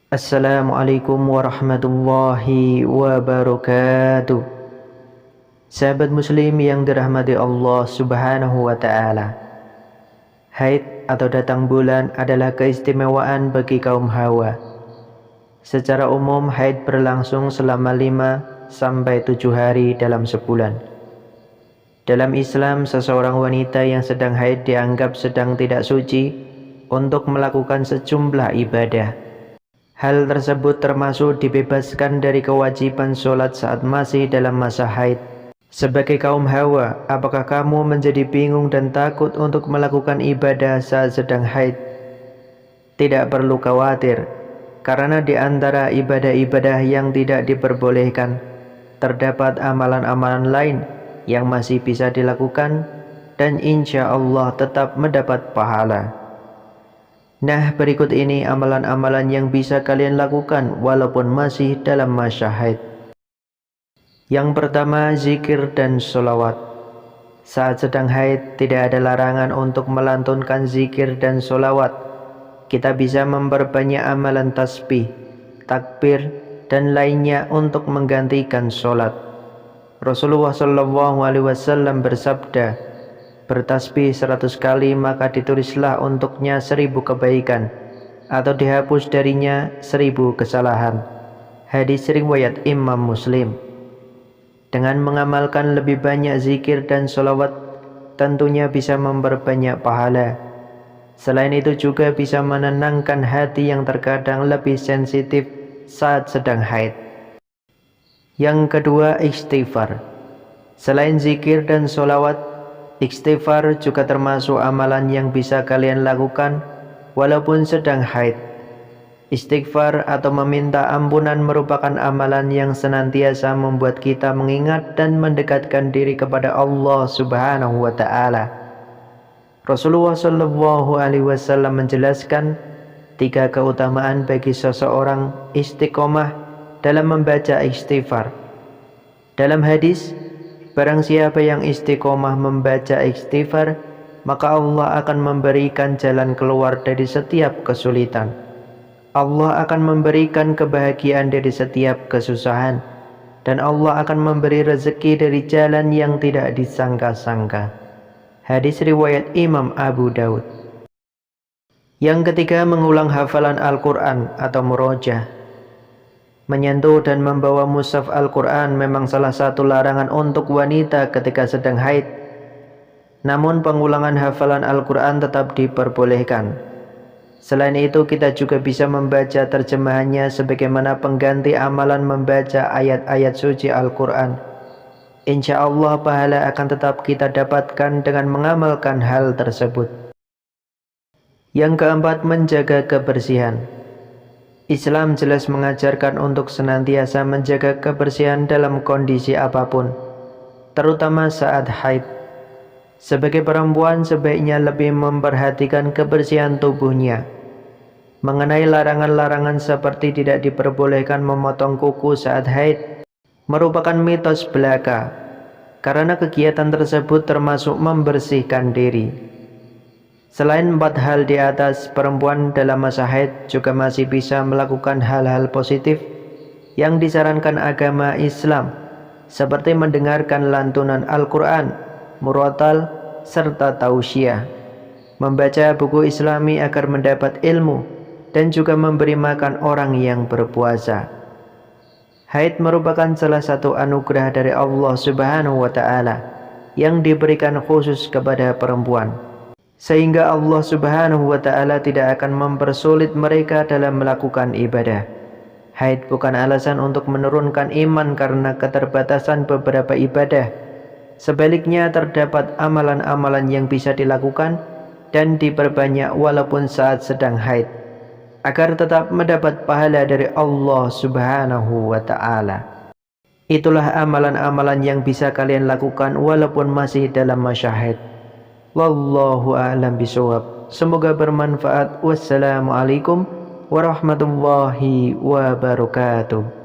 Assalamualaikum warahmatullahi wabarakatuh. Sahabat muslim yang dirahmati Allah subhanahu wa ta'ala, haid atau datang bulan adalah keistimewaan bagi kaum Hawa. Secara umum haid berlangsung selama 5 sampai 7 hari dalam sebulan. Dalam Islam, seseorang wanita yang sedang haid dianggap sedang tidak suci untuk melakukan sejumlah ibadah. Hal tersebut termasuk dibebaskan dari kewajiban sholat saat masih dalam masa haid. Sebagai kaum Hawa, apakah kamu menjadi bingung dan takut untuk melakukan ibadah saat sedang haid? Tidak perlu khawatir, karena di antara ibadah-ibadah yang tidak diperbolehkan, terdapat amalan-amalan lain yang masih bisa dilakukan dan insya Allah tetap mendapat pahala. Nah, berikut ini amalan-amalan yang bisa kalian lakukan walaupun masih dalam masa haid. Yang pertama, zikir dan sholawat. Saat sedang haid, tidak ada larangan untuk melantunkan zikir dan sholawat. Kita bisa memperbanyak amalan tasbih, takbir, dan lainnya untuk menggantikan sholat. Rasulullah SAW bersabda, bertasbih 100 kali maka ditulislah untuknya 1000 kebaikan atau dihapus darinya 1000 kesalahan. Hadis riwayat Imam Muslim. Dengan mengamalkan lebih banyak zikir dan sholawat, tentunya bisa memperbanyak pahala. Selain itu juga bisa menenangkan hati yang terkadang lebih sensitif saat sedang haid. Yang kedua, istighfar. Selain zikir dan sholawat, istighfar juga termasuk amalan yang bisa kalian lakukan walaupun sedang haid. Istighfar atau meminta ampunan merupakan amalan yang senantiasa membuat kita mengingat dan mendekatkan diri kepada Allah subhanahu wa ta'ala. Rasulullah SAW menjelaskan 3 keutamaan bagi seseorang istiqomah dalam membaca istighfar. Dalam hadis, barang siapa yang istiqomah membaca istighfar, maka Allah akan memberikan jalan keluar dari setiap kesulitan. Allah akan memberikan kebahagiaan dari setiap kesusahan. Dan Allah akan memberi rezeki dari jalan yang tidak disangka-sangka. Hadis riwayat Imam Abu Daud. Yang ketiga, mengulang hafalan Al-Quran atau murojaah. Menyentuh dan membawa mushaf Al-Quran memang salah satu larangan untuk wanita ketika sedang haid. Namun pengulangan hafalan Al-Quran tetap diperbolehkan. Selain itu kita juga bisa membaca terjemahannya sebagaimana pengganti amalan membaca ayat-ayat suci Al-Quran. Insya Allah pahala akan tetap kita dapatkan dengan mengamalkan hal tersebut. Yang keempat, menjaga kebersihan. Islam jelas mengajarkan untuk senantiasa menjaga kebersihan dalam kondisi apapun, terutama saat haid. Sebagai perempuan sebaiknya lebih memperhatikan kebersihan tubuhnya. Mengenai larangan-larangan seperti tidak diperbolehkan memotong kuku saat haid merupakan mitos belaka, karena kegiatan tersebut termasuk membersihkan diri. Selain 4 hal di atas, perempuan dalam masa haid juga masih bisa melakukan hal-hal positif yang disarankan agama Islam, seperti mendengarkan lantunan Al-Quran, murotal, serta tausiah, membaca buku Islami agar mendapat ilmu, dan juga memberi makan orang yang berpuasa. Haid merupakan salah satu anugerah dari Allah subhanahu wa ta'ala yang diberikan khusus kepada perempuan, sehingga Allah subhanahu wa ta'ala tidak akan mempersulit mereka dalam melakukan ibadah. Haid bukan alasan untuk menurunkan iman karena keterbatasan beberapa ibadah. Sebaliknya, terdapat amalan-amalan yang bisa dilakukan dan diperbanyak walaupun saat sedang haid, agar tetap mendapat pahala dari Allah subhanahu wa ta'ala. Itulah amalan-amalan yang bisa kalian lakukan walaupun masih dalam masa haid. Wallahu a'lam bishawab. Semoga bermanfaat. Wassalamualaikum warahmatullahi wabarakatuh.